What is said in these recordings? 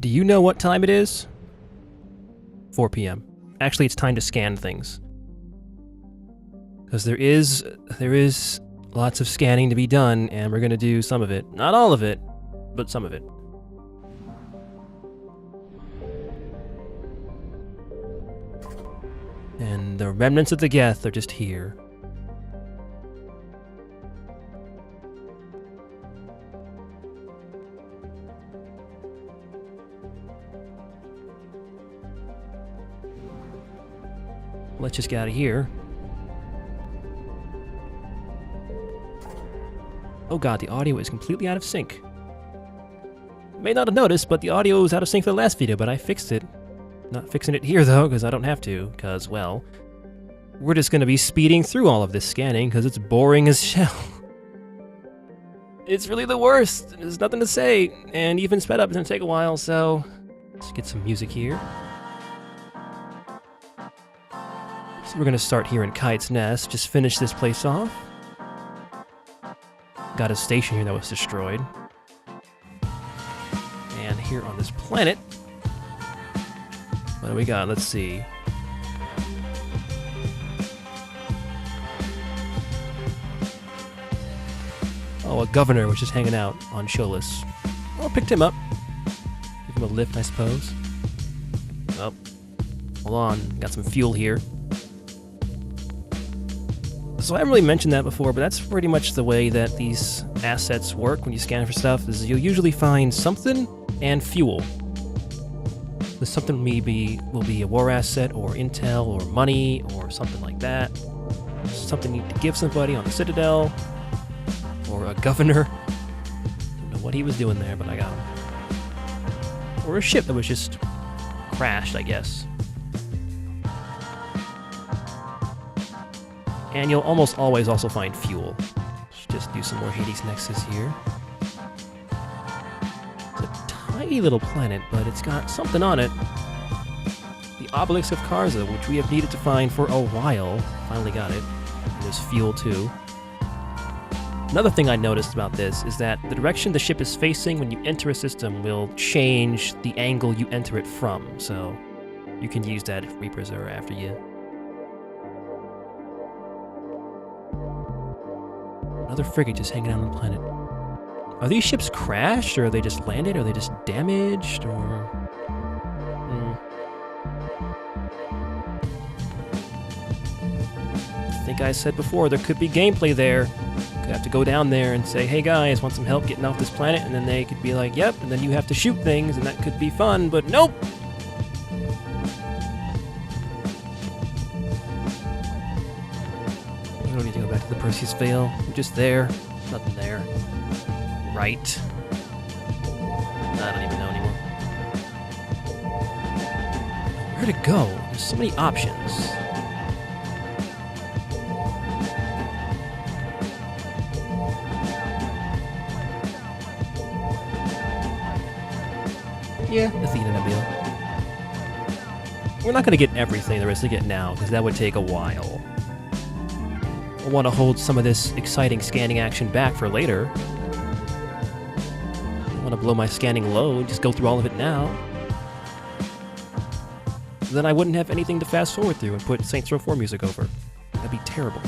Do you know what time it is? 4 p.m. Actually, it's time to scan things. Because there is lots of scanning to be done, and we're going to do some of it. Not all of it, but some of it. And the remnants of the Geth are just here. Let's just get out of here. Oh god, the audio is completely out of sync. You may not have noticed, but the audio was out of sync for the last video, but I fixed it. Not fixing it here though, because I don't have to, because, well, we're just going to be speeding through all of this scanning, because it's boring as hell. It's really the worst. There's nothing to say, and even sped up is going to take a while, so let's get some music here. So we're going to start here in Kite's Nest, just finish this place off. Got a station here that was destroyed. And here on this planet, what do we got? Let's see. Oh, a governor was just hanging out on Shoeless. Well, picked him up. Give him a lift, I suppose. Oh, hold on. Got some fuel here. So I haven't really mentioned that before, but that's pretty much the way that these assets work when you scan for stuff, is you'll usually find something and fuel. The something maybe will be a war asset, or intel, or money, or something like that. Something you need to give somebody on the Citadel, or a governor. Don't know what he was doing there, but I got him. Or a ship that was just crashed, I guess. And you'll almost always also find fuel. Let's just do some more Hades Nexus here. It's a tiny little planet, but it's got something on it. The Obelisk of Karza, which we have needed to find for a while. Finally got it. And there's fuel too. Another thing I noticed about this is that the direction the ship is facing when you enter a system will change the angle you enter it from, so you can use that if Reapers are after you. Another frigate just hanging out on the planet. Are these ships crashed, or are they just landed, or are they just damaged, or... I think I said before, there could be gameplay there. Could have to go down there and say, hey guys, want some help getting off this planet? And then they could be like, yep, and then you have to shoot things, and that could be fun, but nope! We don't need to go back to the Perseus Vale. We're just there. Nothing there. Right. I don't even know anymore. Where to go? There's so many options. Yeah, Athena Nebula. We're not going to get everything there is to get now, because that would take a while. I want to hold some of this exciting scanning action back for later. I want to blow my scanning load, just go through all of it now. Then I wouldn't have anything to fast forward through and put Saints Row 4 music over. That'd be terrible.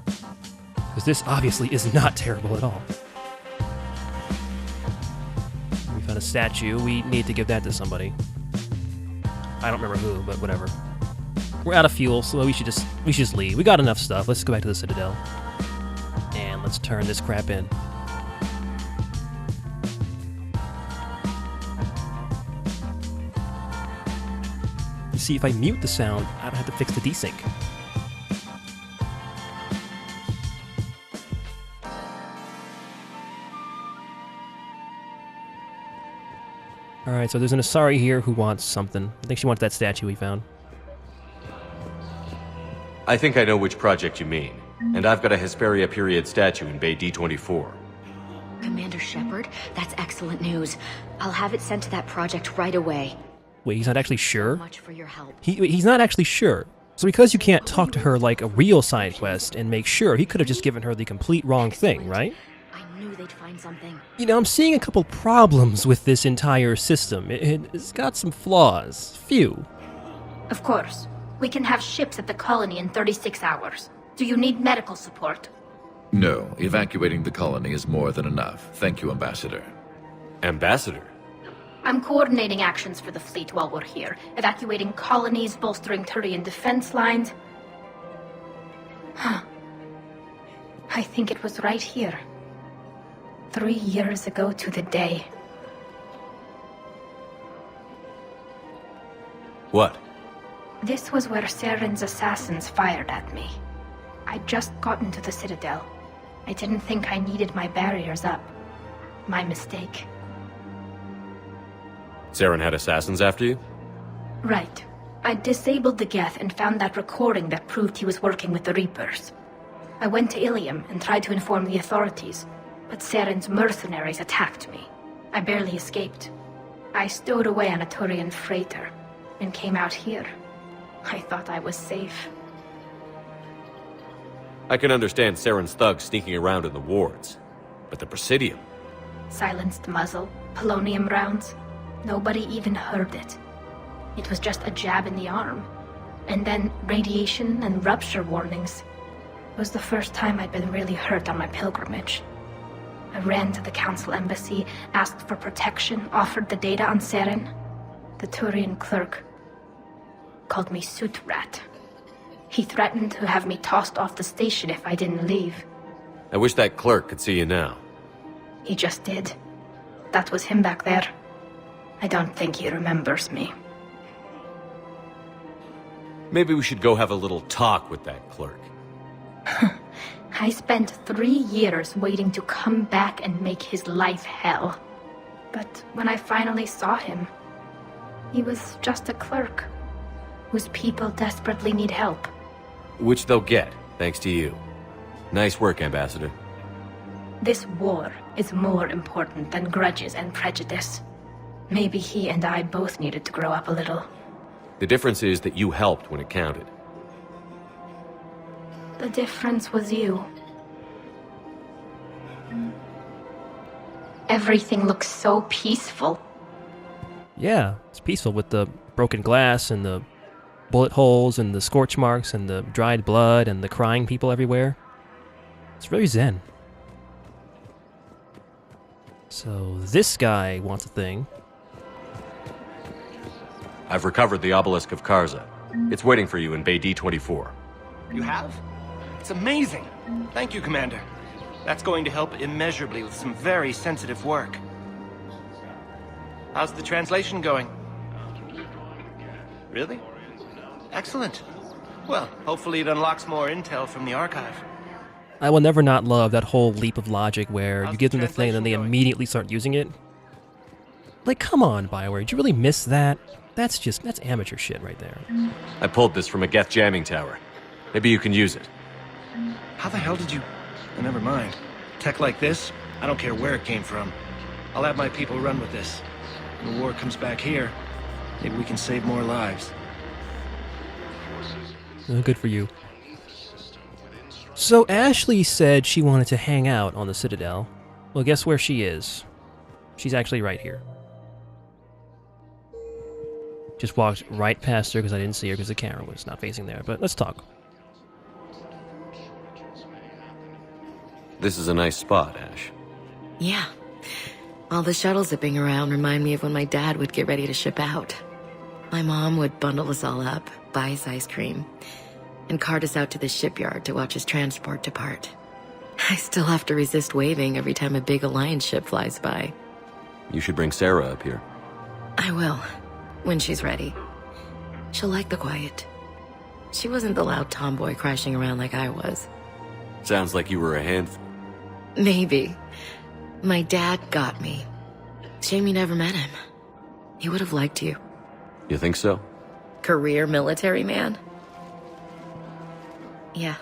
Because this obviously is not terrible at all. We found a statue. We need to give that to somebody. I don't remember who, but whatever. We're out of fuel, so we should just leave. We got enough stuff. Let's go back to the Citadel. And let's turn this crap in. You see, if I mute the sound, I don't have to fix the desync. Alright, so there's an Asari here who wants something. I think she wants that statue we found. I think I know which project you mean. And I've got a Hesperia period statue in Bay D24. Commander Shepard, that's excellent news. I'll have it sent to that project right away. Wait, he's not actually sure? Much for your help. He's not actually sure. So because you can't talk to her like a real side quest and make sure, he could have just given her the complete wrong thing, right? I knew they'd find something. You know, I'm seeing a couple problems with this entire system. It's got some flaws. Few. Of course. We can have ships at the colony in 36 hours. Do you need medical support? No, evacuating the colony is more than enough. Thank you, Ambassador. Ambassador? I'm coordinating actions for the fleet while we're here. Evacuating colonies, bolstering Turian defense lines. Huh. I think it was right here. 3 years ago to the day. What? This was where Saren's assassins fired at me. I'd just gotten to the Citadel. I didn't think I needed my barriers up. My mistake. Saren had assassins after you? Right. I disabled the Geth and found that recording that proved he was working with the Reapers. I went to Ilium and tried to inform the authorities, but Saren's mercenaries attacked me. I barely escaped. I stowed away on a Turian freighter and came out here. I thought I was safe. I can understand Saren's thugs sneaking around in the wards. But the Presidium? Silenced muzzle, polonium rounds. Nobody even heard it. It was just a jab in the arm. And then radiation and rupture warnings. It was the first time I'd been really hurt on my pilgrimage. I ran to the Council Embassy, asked for protection, offered the data on Saren. The Turian clerk called me Soot Rat. He threatened to have me tossed off the station if I didn't leave. I wish that clerk could see you now. He just did. That was him back there. I don't think he remembers me. Maybe we should go have a little talk with that clerk. I spent 3 years waiting to come back and make his life hell. But when I finally saw him, he was just a clerk whose people desperately need help. Which they'll get, thanks to you. Nice work, Ambassador. This war is more important than grudges and prejudice. Maybe he and I both needed to grow up a little. The difference is that you helped when it counted. The difference was you. Everything looks so peaceful. Yeah, it's peaceful with the broken glass and the bullet holes and the scorch marks and the dried blood and the crying people everywhere. It's very zen. So this guy wants a thing. I've recovered the obelisk of Karza. It's waiting for you in Bay D-24. You have? It's amazing. Thank you, Commander. That's going to help immeasurably with some very sensitive work. How's the translation going? Really? Excellent. Well, hopefully it unlocks more intel from the archive. I will never not love that whole leap of logic where you give them the thing and then they immediately start using it. Like, come on, BioWare, did you really miss that? That's amateur shit right there. I pulled this from a Geth jamming tower. Maybe you can use it. How the hell did you... Oh, never mind. Tech like this, I don't care where it came from. I'll have my people run with this. When the war comes back here, maybe we can save more lives. Good for you. So Ashley said she wanted to hang out on the Citadel. Well, guess where she is? She's actually right here. Just walked right past her because I didn't see her because the camera was not facing there. But let's talk. This is a nice spot, Ash. Yeah. All the shuttle zipping around remind me of when my dad would get ready to ship out. My mom would bundle us all up, buy us ice cream, and cart us out to the shipyard to watch his transport depart. I still have to resist waving every time a big Alliance ship flies by. You should bring Sarah up here. I will, when she's ready. She'll like the quiet. She wasn't the loud tomboy crashing around like I was. Sounds like you were a handful. Maybe. My dad got me. Shame you never met him. He would have liked you. You think so? Career military man? Yeah.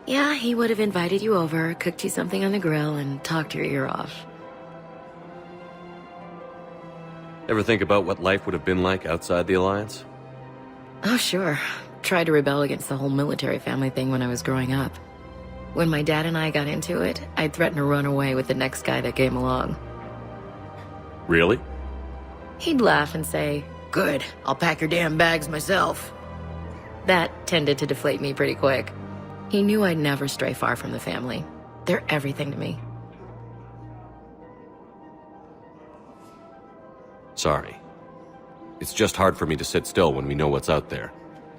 Yeah, he would have invited you over, cooked you something on the grill, and talked your ear off. Ever think about what life would have been like outside the Alliance? Oh, sure. Tried to rebel against the whole military family thing when I was growing up. When my dad and I got into it, I'd threaten to run away with the next guy that came along. Really? He'd laugh and say, "Good, I'll pack your damn bags myself." That tended to deflate me pretty quick. He knew I'd never stray far from the family. They're everything to me. Sorry. It's just hard for me to sit still when we know what's out there.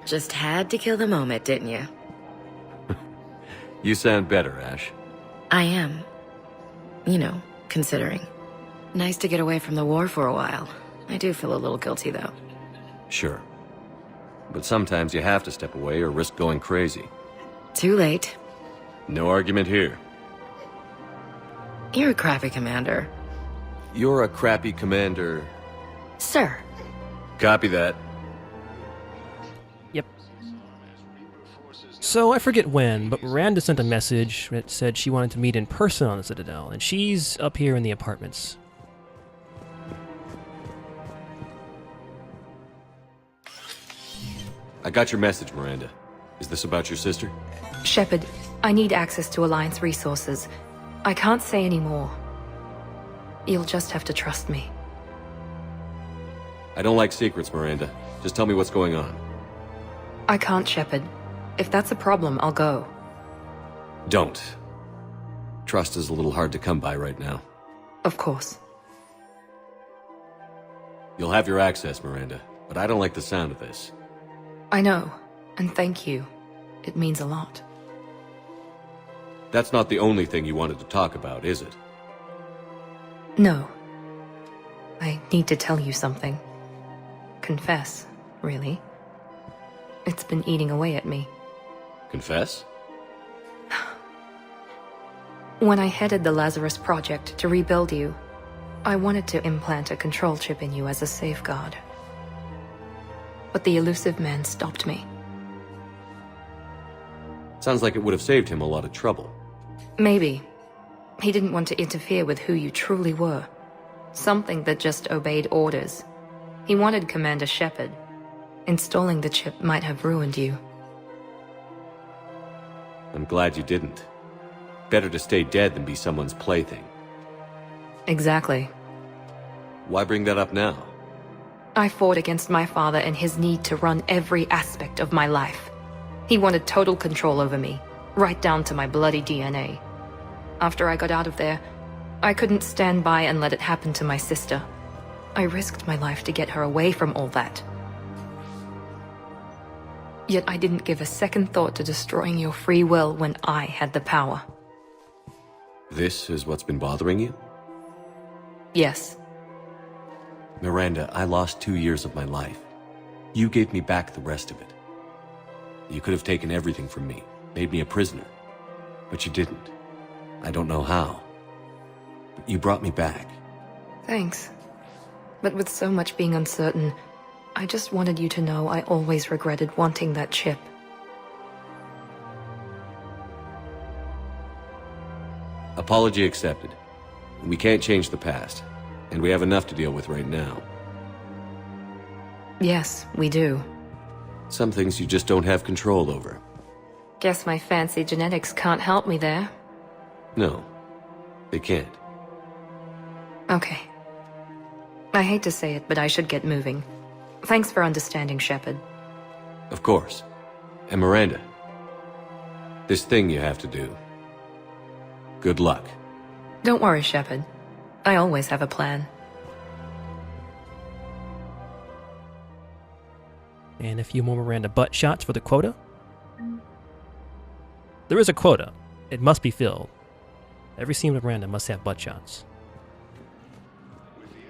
Just had to kill the moment, didn't you? You sound better, Ash. I am. You know, considering. Nice to get away from the war for a while. I do feel a little guilty, though. Sure. But sometimes you have to step away or risk going crazy. Too late. No argument here. You're a crappy commander. You're a crappy commander. Sir. Copy that. Yep. So I forget when, but Miranda sent a message that said she wanted to meet in person on the Citadel, and she's up here in the apartments. I got your message, Miranda. Is this about your sister? Shepard, I need access to Alliance resources. I can't say any more. You'll just have to trust me. I don't like secrets, Miranda. Just tell me what's going on. I can't, Shepard. If that's a problem, I'll go. Don't. Trust is a little hard to come by right now. Of course. You'll have your access, Miranda, but I don't like the sound of this. I know, and thank you. It means a lot. That's not the only thing you wanted to talk about, is it? No. I need to tell you something. Confess, really. It's been eating away at me. Confess? When I headed the Lazarus Project to rebuild you, I wanted to implant a control chip in you as a safeguard. But the elusive man stopped me. Sounds like it would have saved him a lot of trouble. Maybe. He didn't want to interfere with who you truly were. Something that just obeyed orders. He wanted Commander Shepard. Installing the chip might have ruined you. I'm glad you didn't. Better to stay dead than be someone's plaything. Exactly. Why bring that up now? I fought against my father and his need to run every aspect of my life. He wanted total control over me, right down to my bloody DNA. After I got out of there, I couldn't stand by and let it happen to my sister. I risked my life to get her away from all that. Yet I didn't give a second thought to destroying your free will when I had the power. This is what's been bothering you? Yes. Miranda, I lost 2 years of my life. You gave me back the rest of it. You could have taken everything from me, made me a prisoner. But you didn't. I don't know how. But you brought me back. Thanks. But with so much being uncertain, I just wanted you to know I always regretted wanting that chip. Apology accepted. We can't change the past, and we have enough to deal with right now. Yes, we do. Some things you just don't have control over. Guess my fancy genetics can't help me there. No, they can't. Okay. I hate to say it, but I should get moving. Thanks for understanding, Shepard. Of course. And Miranda, this thing you have to do. Good luck. Don't worry, Shepard. I always have a plan. And a few more Miranda butt shots for the quota. There is a quota. It must be filled. Every scene with Miranda must have butt shots.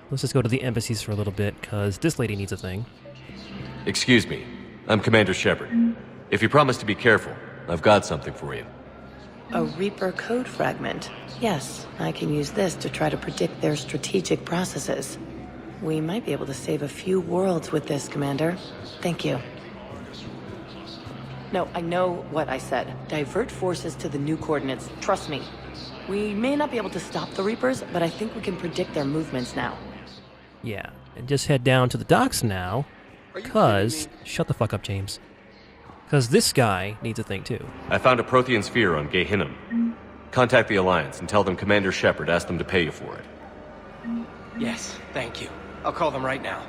Let's just go to the embassies for a little bit, because this lady needs a thing. Excuse me. I'm Commander Shepard. If you promise to be careful, I've got something for you. A Reaper code fragment. Yes, I can use this to try to predict their strategic processes. We might be able to save a few worlds with this, Commander. Thank you. No, I know what I said. Divert forces to the new coordinates. Trust me. We may not be able to stop the Reapers, but I think we can predict their movements now. Yeah, and just head down to the docks now, because... Shut the fuck up, James. Because this guy needs a thing too. I found a Prothean sphere on Gehinnom. Contact the Alliance and tell them Commander Shepard asked them to pay you for it. Yes, thank you. I'll call them right now.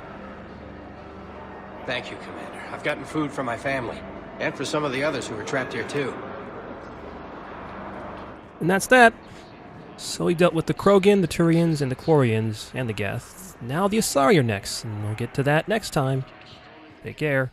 Thank you, Commander. I've gotten food for my family, and for some of the others who were trapped here too. And that's that. So he dealt with the Krogan, the Turians, and the Quarians, and the Geth. Now the Asari are next, and we'll get to that next time. Take care.